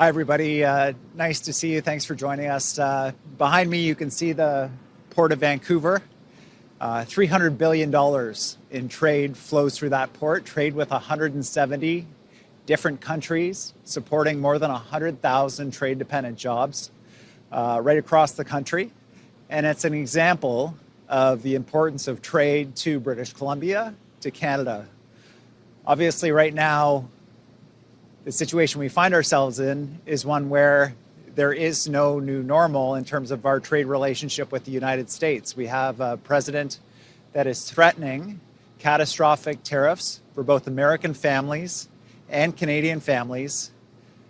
Hi, everybody. Nice to see you. Thanks for joining us. Behind me, you can see the Port of Vancouver. $300 billion in trade flows through that port, trade with 170 different countries, supporting more than 100,000 trade-dependent jobs right across the country. And it's an example of the importance of trade to British Columbia, to Canada. Obviously, right now, the situation we find ourselves in is one where there is no new normal in terms of our trade relationship with the United States. We have a president that is threatening catastrophic tariffs for both American families and Canadian families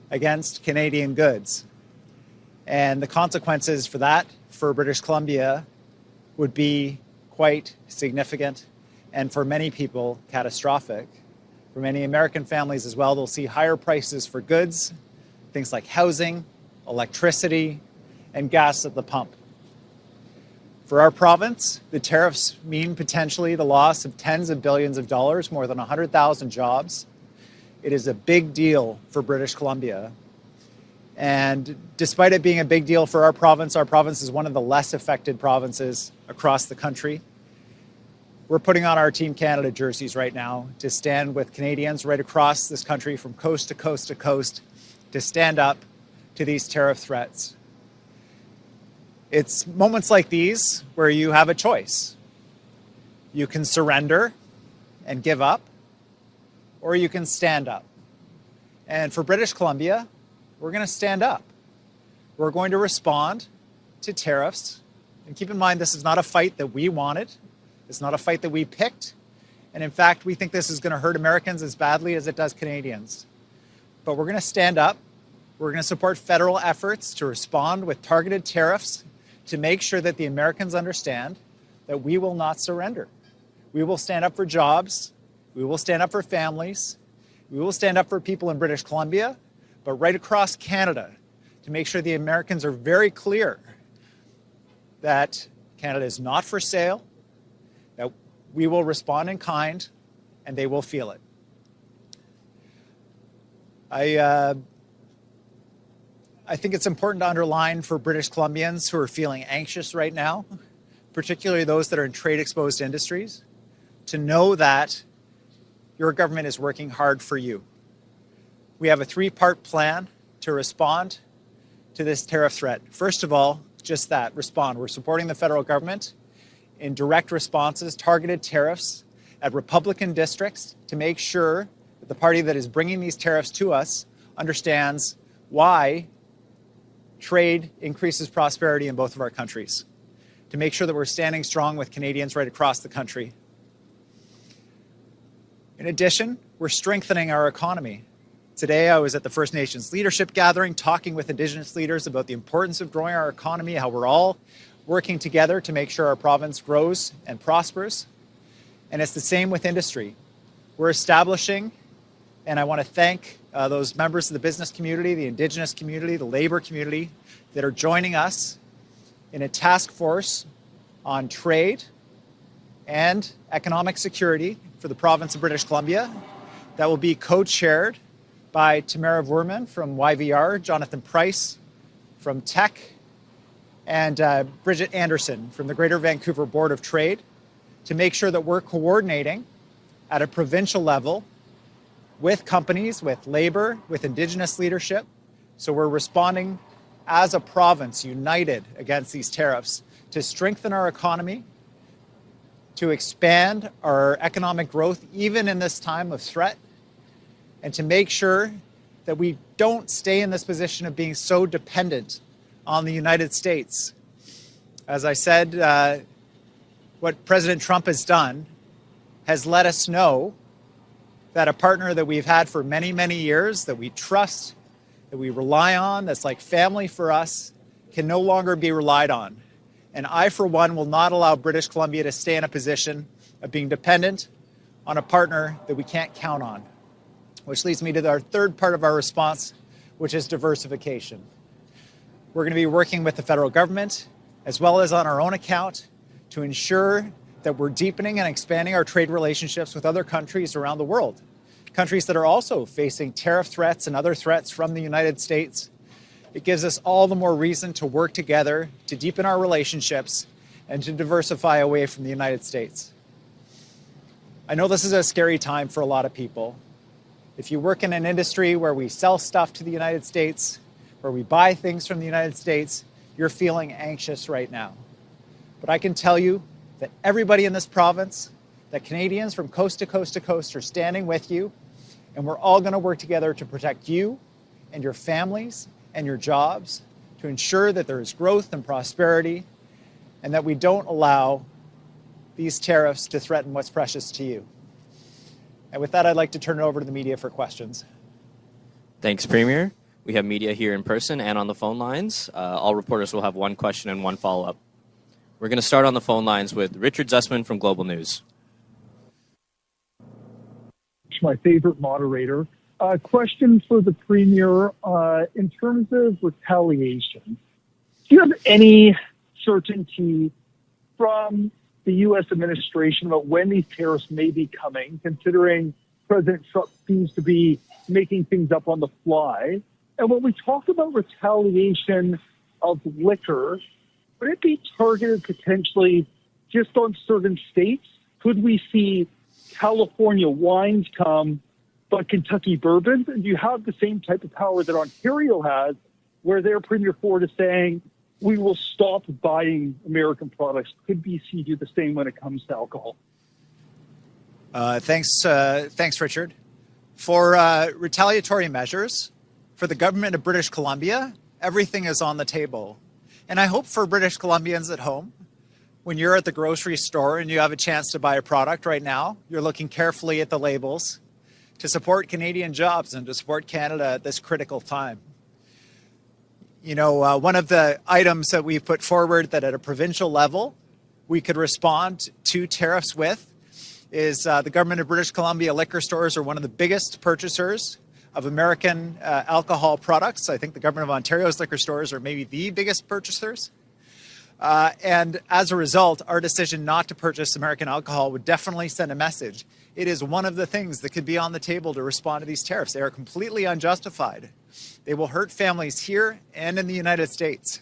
against Canadian goods. And the consequences for that, for British Columbia, would be quite significant and for many people, catastrophic. For many American families as well, they'll see higher prices for goods, things like housing, electricity, and gas at the pump. For our province, the tariffs mean potentially the loss of tens of billions of dollars, more than 100,000 jobs. It is a big deal for British Columbia. And despite it being a big deal for our province is one of the less affected provinces across the country. We're putting on our Team Canada jerseys right now to stand with Canadians right across this country from coast to coast to coast to stand up to these tariff threats. It's moments like these where you have a choice. You can surrender and give up, or you can stand up. And for British Columbia, we're going to stand up. We're going to respond to tariffs. And keep in mind, this is not a fight that we wanted. It's not a fight that we picked. And in fact, we think this is going to hurt Americans as badly as it does Canadians. But we're going to stand up. We're going to support federal efforts to respond with targeted tariffs to make sure that the Americans understand that we will not surrender. We will stand up for jobs. We will stand up for families. We will stand up for people in British Columbia, but right across Canada, to make sure the Americans are very clear that Canada is not for sale, that we will respond in kind, and they will feel it. I think it's important to underline for British Columbians who are feeling anxious right now, particularly those that are in trade-exposed industries, to know that your government is working hard for you. We have a three-part plan to respond to this tariff threat. First of all, just that, respond. We're supporting the federal government in direct responses, targeted tariffs at Republican districts to make sure that the party that is bringing these tariffs to us understands why trade increases prosperity in both of our countries, to make sure that we're standing strong with Canadians right across the country. In addition, we're strengthening our economy. Today, I was at the First Nations Leadership Gathering talking with Indigenous leaders about the importance of growing our economy, how we're all working together to make sure our province grows and prospers. And it's the same with industry. We're establishing, and I want to thank those members of the business community, the Indigenous community, the labor community that are joining us in a task force on trade and economic security for the province of British Columbia that will be co-chaired by Tamara Vuurman from YVR, Jonathan Price from Tech, and Bridget Anderson from the Greater Vancouver Board of Trade to make sure that we're coordinating at a provincial level with companies, with labor, with Indigenous leadership. So we're responding as a province, united against these tariffs, to strengthen our economy, to expand our economic growth even in this time of threat, and to make sure that we don't stay in this position of being so dependent on the United States. As I said, what President Trump has done has let us know that a partner that we've had for many, many years, that we trust, that we rely on, that's like family for us, can no longer be relied on. And I, for one, will not allow British Columbia to stay in a position of being dependent on a partner that we can't count on. Which leads me to our third part of our response, which is diversification. We're going to be working with the federal government, as well as on our own account, to ensure that we're deepening and expanding our trade relationships with other countries around the world. countries that are also facing tariff threats and other threats from the United States. It gives us all the more reason to work together, to deepen our relationships, and to diversify away from the United States. I know this is a scary time for a lot of people. If you work in an industry where we sell stuff to the United States, where we buy things from the United States, you're feeling anxious right now. But I can tell you that everybody in this province, that Canadians from coast to coast to coast are standing with you, and we're all going to work together to protect you and your families and your jobs, to ensure that there is growth and prosperity, and that we don't allow these tariffs to threaten what's precious to you. And with that, I'd like to turn it over to the media for questions. Thanks, Premier. We have media here in person and on the phone lines. All reporters will have one question and one follow-up. We're going to start on the phone lines with Richard Zussman from Global News. My favorite moderator. Question for the Premier. In terms of retaliation, do you have any certainty from the U.S. administration about when these tariffs may be coming, considering President Trump seems to be making things up on the fly? And when we talk about retaliation of liquor, would it be targeted potentially just on certain states? Could we see California wines come, but Kentucky bourbons? And do you have the same type of power that Ontario has, where their Premier Ford is saying, we will stop buying American products? Could BC do the same when it comes to alcohol? Thanks, Richard. For retaliatory measures, for the government of British Columbia, everything is on the table. And I hope for British Columbians at home, when you're at the grocery store and you have a chance to buy a product right now, you're looking carefully at the labels to support Canadian jobs and to support Canada at this critical time. You know, one of the items that we've put forward that at a provincial level we could respond to tariffs with is the government of British Columbia liquor stores are one of the biggest purchasers of American alcohol products. I think the government of Ontario's liquor stores are maybe the biggest purchasers. And as a result, our decision not to purchase American alcohol would definitely send a message. It is one of the things that could be on the table to respond to these tariffs. They are completely unjustified. They will hurt families here and in the United States.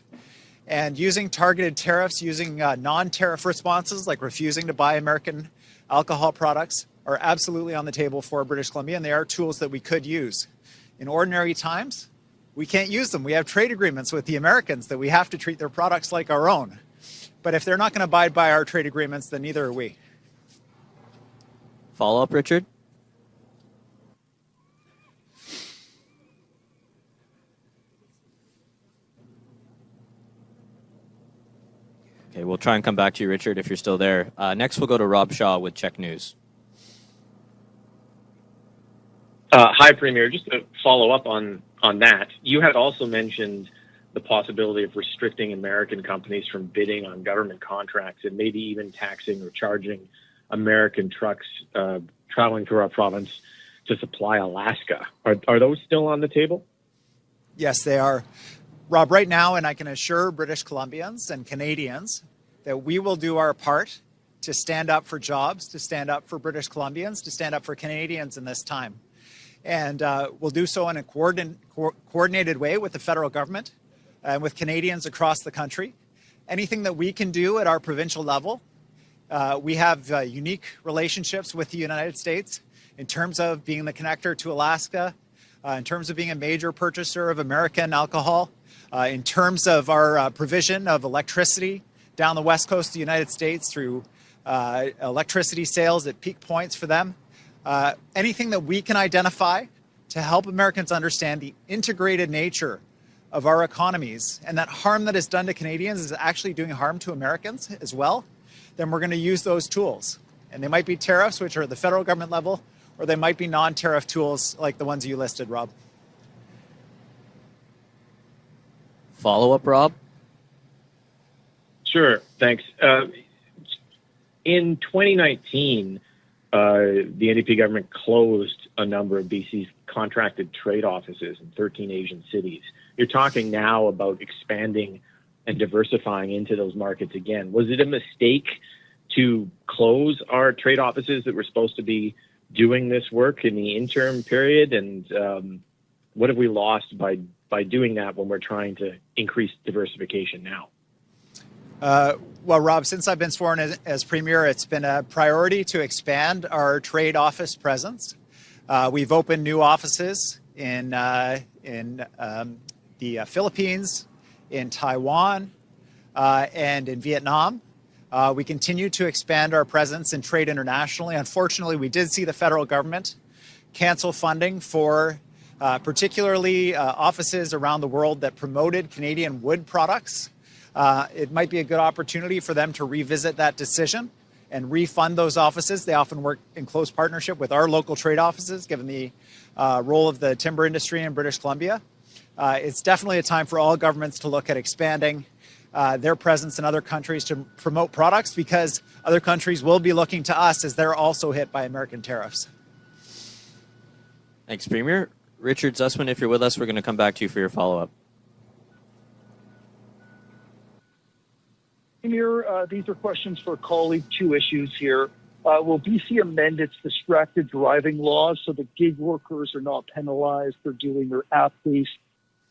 And using targeted tariffs, using non-tariff responses like refusing to buy American alcohol products are absolutely on the table for British Columbia, and they are tools that we could use. In ordinary times, we can't use them. We have trade agreements with the Americans that we have to treat their products like our own. But if they're not going to abide by our trade agreements, then neither are we. Follow-up, Richard? Okay, we'll try and come back to you, Richard, if you're still there. Next, we'll go to Rob Shaw with Czech News. Hi, Premier. Just to follow up on that, you had also mentioned the possibility of restricting American companies from bidding on government contracts and maybe even taxing or charging American trucks traveling through our province to supply Alaska. Are those still on the table? Yes, they are. Rob, right now, and I can assure British Columbians and Canadians that we will do our part to stand up for jobs, to stand up for British Columbians, to stand up for Canadians in this time. And we'll do so in a coordinated way with the federal government and with Canadians across the country. Anything that we can do at our provincial level, we have unique relationships with the United States in terms of being the connector to Alaska, in terms of being a major purchaser of American alcohol, in terms of our provision of electricity down the west coast of the United States through electricity sales at peak points for them. Anything that we can identify to help Americans understand the integrated nature of our economies and that harm that is done to Canadians is actually doing harm to Americans as well, then we're going to use those tools. And they might be tariffs, which are at the federal government level, or they might be non-tariff tools like the ones you listed, Rob. Follow-up, Rob? Sure, thanks. In 2019, the NDP government closed a number of BC's contracted trade offices in 13 Asian cities. You're talking now about expanding and diversifying into those markets again. Was it a mistake to close our trade offices that were supposed to be doing this work in the interim period? And what have we lost by doing that when we're trying to increase diversification now? Well, Rob, since I've been sworn as Premier, it's been a priority to expand our trade office presence. We've opened new offices in the Philippines, in Taiwan, and in Vietnam. We continue to expand our presence in trade internationally. Unfortunately, we did see the federal government cancel funding for particularly offices around the world that promoted Canadian wood products. It might be a good opportunity for them to revisit that decision and refund those offices. They often work in close partnership with our local trade offices, given the role of the timber industry in British Columbia. It's definitely a time for all governments to look at expanding their presence in other countries to promote products, because other countries will be looking to us as they're also hit by American tariffs. Thanks, Premier. Richard Zussman, if you're with us, we're going to come back to you for your follow-up. Premier, these are questions for a colleague. Two issues here. Will BC amend its distracted driving laws so that gig workers are not penalized for doing their app-based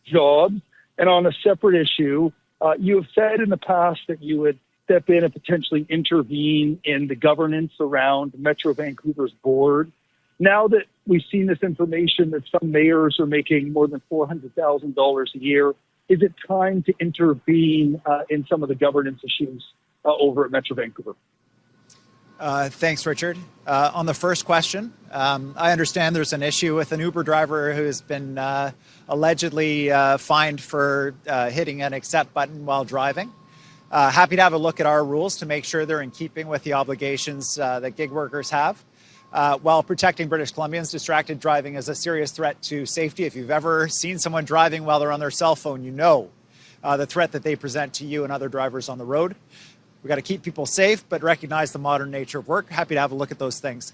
jobs? And on a separate issue, you have said in the past that you would step in and potentially intervene in the governance around Metro Vancouver's board. Now that we've seen this information that some mayors are making more than $400,000 a year, is it time to intervene in some of the governance issues over at Metro Vancouver? Thanks, Richard. On the first question, I understand there's an issue with an Uber driver who has been allegedly fined for hitting an accept button while driving. Happy to have a look at our rules to make sure they're in keeping with the obligations that gig workers have. While protecting British Columbians, distracted driving is a serious threat to safety. If you've ever seen someone driving while they're on their cell phone, you know the threat that they present to you and other drivers on the road. We've got to keep people safe, but recognize the modern nature of work. Happy to have a look at those things.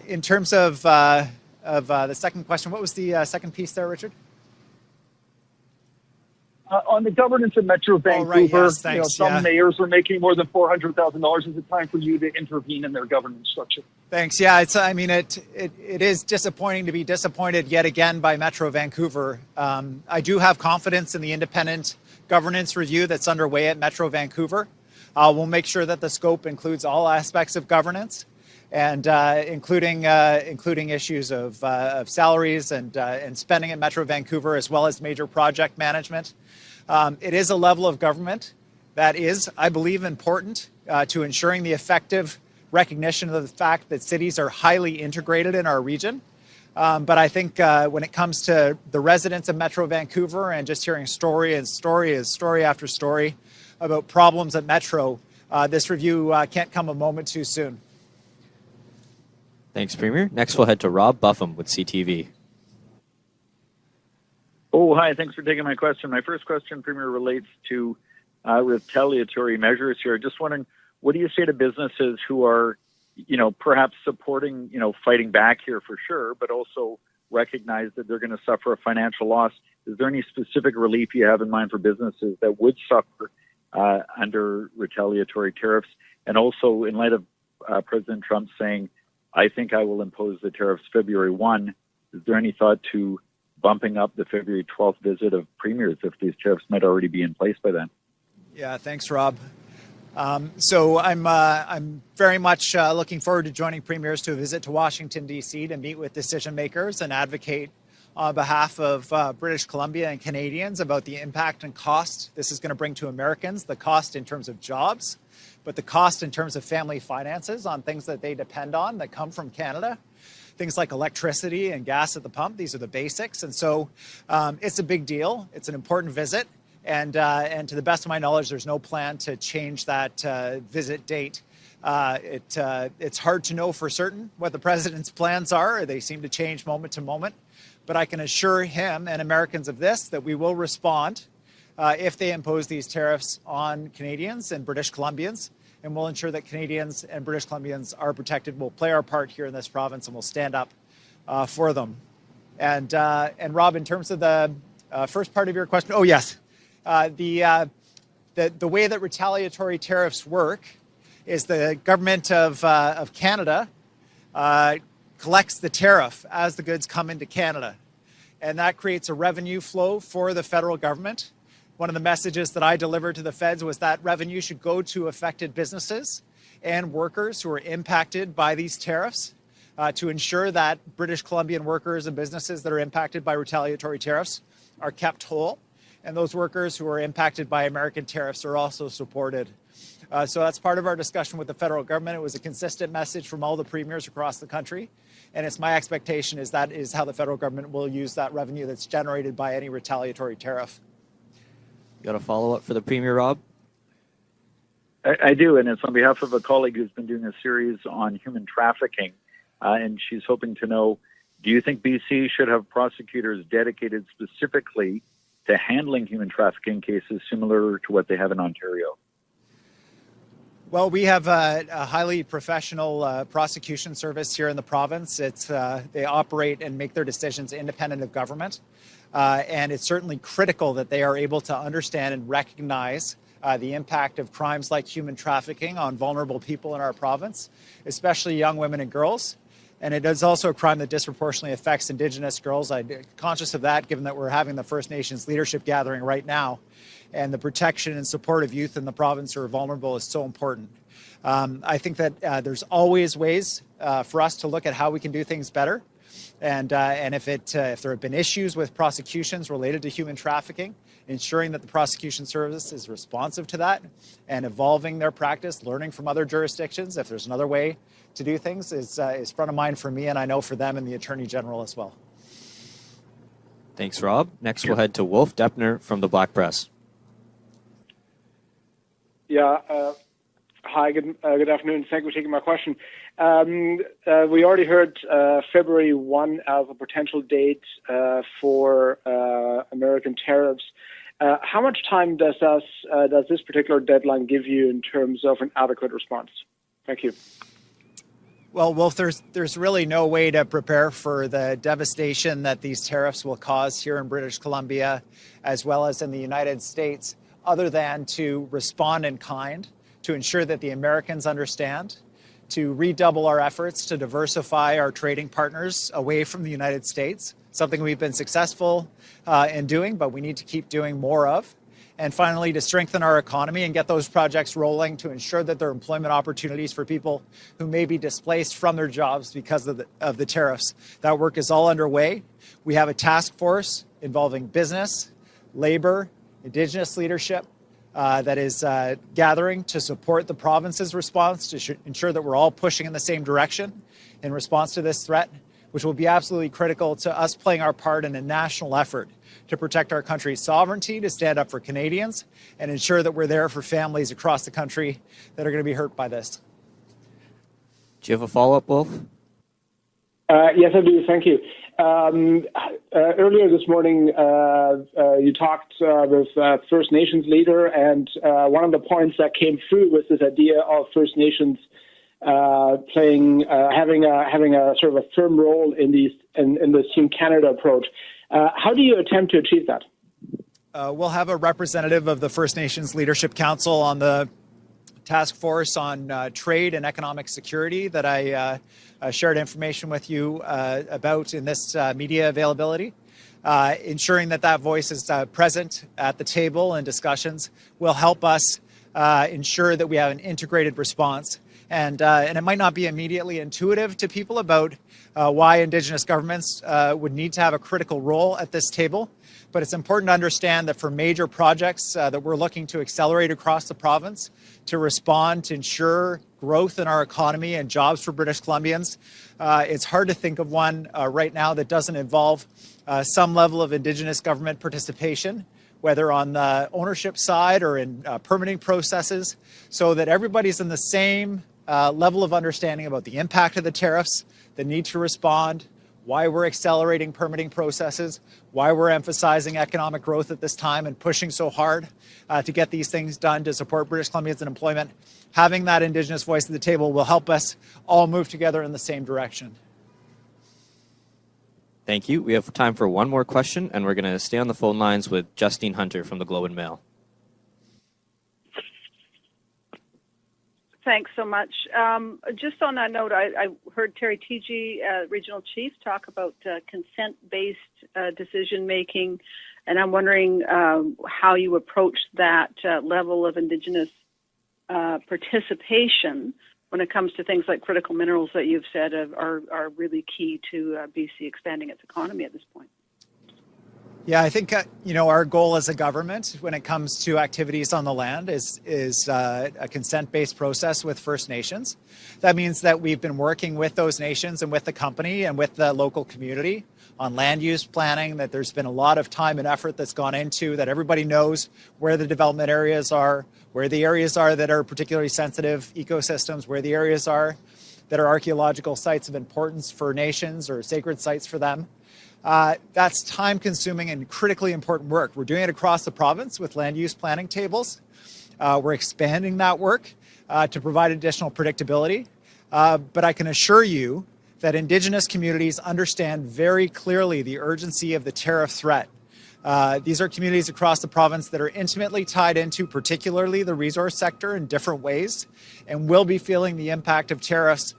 In terms of the second question, what was the second piece there, Richard? On the governance of Metro Vancouver, right, yes, thanks, some mayors are making more than $400,000. Is it time for you to intervene in their governance structure? Thanks. Yeah, it is disappointing to be disappointed yet again by Metro Vancouver. I do have confidence in the independent governance review that's underway at Metro Vancouver. We'll make sure that the scope includes all aspects of governance, and including issues of salaries and spending at Metro Vancouver, as well as major project management. It is a level of government that is, I believe, important to ensuring the effective recognition of the fact that cities are highly integrated in our region. But I think when it comes to the residents of Metro Vancouver and just hearing story after story about problems at Metro, this review can't come a moment too soon. Thanks, Premier. Next, we'll head to Rob Buffum with CTV. Oh, hi. Thanks for taking my question. My first question, Premier, relates to retaliatory measures here. Just wondering, what do you say to businesses who are, perhaps supporting, fighting back here for sure, but also recognize that they're going to suffer a financial loss? Is there any specific relief you have in mind for businesses that would suffer under retaliatory tariffs? And also, in light of President Trump saying, I think I will impose the tariffs February 1, is there any thought to bumping up the February 12th visit of premiers if these tariffs might already be in place by then? Yeah, thanks, Rob. So I'm very much looking forward to joining premiers to a visit to Washington, D.C. to meet with decision makers and advocate on behalf of British Columbia and Canadians about the impact and cost this is going to bring to Americans, the cost in terms of jobs, but the cost in terms of family finances on things that they depend on that come from Canada. Things like electricity and gas at the pump. These are the basics. And so it's a big deal. It's an important visit. And to the best of my knowledge, there's no plan to change that visit date. It's hard to know for certain what the president's plans are. They seem to change moment to moment. But I can assure him and Americans of this, that we will respond if they impose these tariffs on Canadians and British Columbians. And we'll ensure that Canadians and British Columbians are protected. We'll play our part here in this province, and we'll stand up for them. And Rob, in terms of the first part of your question, oh yes, the way that retaliatory tariffs work is the government of Canada collects the tariff as the goods come into Canada. And that creates a revenue flow for the federal government. One of the messages that I delivered to the feds was that revenue should go to affected businesses and workers who are impacted by these tariffs to ensure that British Columbian workers and businesses that are impacted by retaliatory tariffs are kept whole. And those workers who are impacted by American tariffs are also supported. So that's part of our discussion with the federal government. It was a consistent message from all the premiers across the country. And it's my expectation is that is how the federal government will use that revenue that's generated by any retaliatory tariff. Got a follow-up for the Premier, Rob? I do, and it's on behalf of a colleague who's been doing a series on human trafficking, and she's hoping to know, do you think BC should have prosecutors dedicated specifically to handling human trafficking cases similar to what they have in Ontario? Well, we have a highly professional prosecution service here in the province. They operate and make their decisions independent of government. And it's certainly critical that they are able to understand and recognize the impact of crimes like human trafficking on vulnerable people in our province, especially young women and girls. And it is also a crime that disproportionately affects Indigenous girls. I'm conscious of that, given that we're having the First Nations leadership gathering right now. And the protection and support of youth in the province who are vulnerable is so important. I think that there's always ways for us to look at how we can do things better. And if there have been issues with prosecutions related to human trafficking, ensuring that the prosecution service is responsive to that and evolving their practice, learning from other jurisdictions, if there's another way to do things, is front of mind for me, and I know for them and the Attorney General as well. Thanks, Rob. Next, we'll head to Wolf Deppner from the Black Press. Yeah. Hi, good afternoon. Thank you for taking my question. We already heard February 1 as a potential date for American tariffs. How much time does this particular deadline give you in terms of an adequate response? Thank you. Well, Wolf, there's really no way to prepare for the devastation that these tariffs will cause here in British Columbia, as well as in the United States, other than to respond in kind, to ensure that the Americans understand, to redouble our efforts to diversify our trading partners away from the United States, something we've been successful in doing, but we need to keep doing more of. And finally, to strengthen our economy and get those projects rolling to ensure that there are employment opportunities for people who may be displaced from their jobs because of the tariffs. That work is all underway. We have a task force involving business, labor, Indigenous leadership that is gathering to support the province's response to ensure that we're all pushing in the same direction in response to this threat, which will be absolutely critical to us playing our part in a national effort to protect our country's sovereignty, to stand up for Canadians, and ensure that we're there for families across the country that are going to be hurt by this. Do you have a follow-up, Wolf? Yes, I do. Thank you. Earlier this morning, you talked with First Nations leader, and one of the points that came through was this idea of First Nations having a sort of a firm role in this Team Canada approach. How do you attempt to achieve that? We'll have a representative of the First Nations Leadership Council on the task force on trade and economic security that I shared information with you about in this media availability. Ensuring that voice is present at the table in discussions will help us ensure that we have an integrated response. And it might not be immediately intuitive to people about why Indigenous governments would need to have a critical role at this table. But it's important to understand that for major projects that we're looking to accelerate across the province to respond to ensure growth in our economy and jobs for British Columbians, it's hard to think of one right now that doesn't involve some level of Indigenous government participation, whether on the ownership side or in permitting processes, so that everybody's in the same level of understanding about the impact of the tariffs, the need to respond, why we're accelerating permitting processes, why we're emphasizing economic growth at this time and pushing so hard to get these things done to support British Columbians in employment. Having that Indigenous voice at the table will help us all move together in the same direction. Thank you. We have time for one more question, and we're going to stay on the phone lines with Justine Hunter from the Globe and Mail. Thanks so much. Just on that note, I heard Terry Teegee, Regional Chief, talk about consent-based decision-making, and I'm wondering how you approach that level of Indigenous participation when it comes to things like critical minerals that you've said are really key to BC expanding its economy at this point. Yeah, I think our goal as a government when it comes to activities on the land is a consent-based process with First Nations. That means that we've been working with those nations and with the company and with the local community on land use planning, that there's been a lot of time and effort that's gone into, that everybody knows where the development areas are, where the areas are that are particularly sensitive ecosystems, where the areas are that are archaeological sites of importance for nations or sacred sites for them. That's time-consuming and critically important work. We're doing it across the province with land use planning tables. We're expanding that work to provide additional predictability. But I can assure you that Indigenous communities understand very clearly the urgency of the tariff threat. These are communities across the province that are intimately tied into particularly the resource sector in different ways and will be feeling the impact of tariffs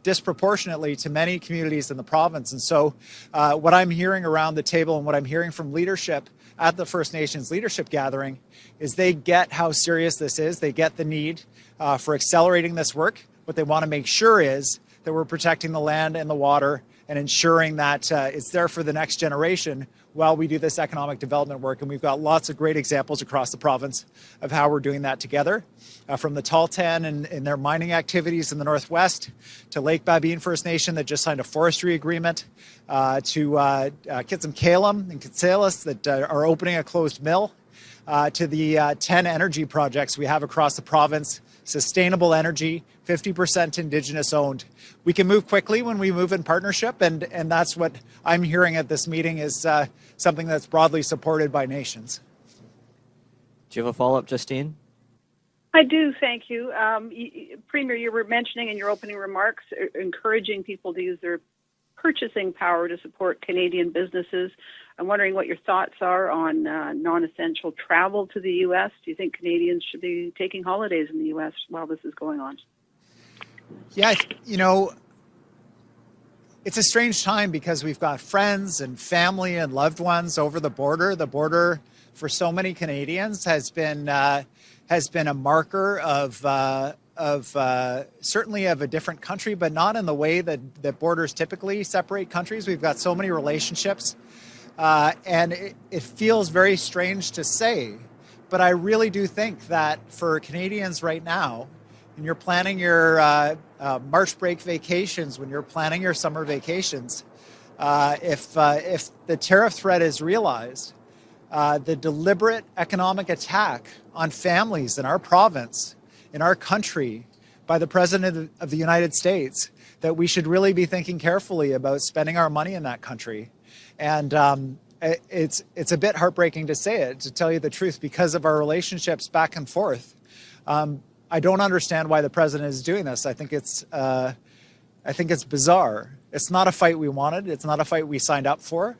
disproportionately to many communities in the province. And so what I'm hearing around the table and what I'm hearing from leadership at the First Nations leadership gathering is they get how serious this is. They get the need for accelerating this work. What they want to make sure is that we're protecting the land and the water and ensuring that it's there for the next generation while we do this economic development work. And we've got lots of great examples across the province of how we're doing that together, from the Tahltan and their mining activities in the Northwest, to Lake Babine First Nation that just signed a forestry agreement, to Kitsum-Kalem and Kitsalis that are opening a closed mill, to the 10 energy projects we have across the province, sustainable energy, 50% Indigenous owned. We can move quickly when we move in partnership, and that's what I'm hearing at this meeting is something that's broadly supported by nations. Do you have a follow-up, Justine? I do, thank you. Premier, you were mentioning in your opening remarks encouraging people to use their purchasing power to support Canadian businesses. I'm wondering what your thoughts are on non-essential travel to the U.S. Do you think Canadians should be taking holidays in the U.S. while this is going on? Yeah, it's a strange time because we've got friends and family and loved ones over the border. The border for so many Canadians has been a marker of certainly of a different country, but not in the way that borders typically separate countries. We've got so many relationships, and it feels very strange to say, but I really do think that for Canadians right now, when you're planning your March break vacations, when you're planning your summer vacations, if the tariff threat is realized, the deliberate economic attack on families in our province, in our country, by the President of the United States, that we should really be thinking carefully about spending our money in that country. And it's a bit heartbreaking to say it, to tell you the truth, because of our relationships back and forth. I don't understand why the president is doing this. I think it's bizarre. It's not a fight we wanted. It's not a fight we signed up for.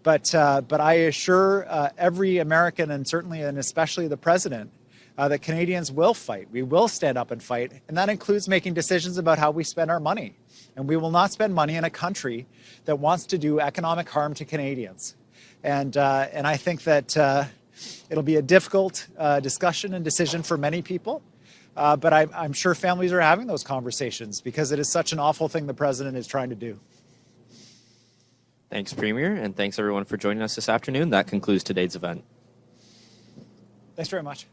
But I assure every American, and certainly and especially the president, that Canadians will fight. We will stand up and fight, and that includes making decisions about how we spend our money. And we will not spend money in a country that wants to do economic harm to Canadians. And I think that it'll be a difficult discussion and decision for many people. But I'm sure families are having those conversations because it is such an awful thing the president is trying to do. Thanks, Premier, and thanks everyone for joining us this afternoon. That concludes today's event. Thanks very much.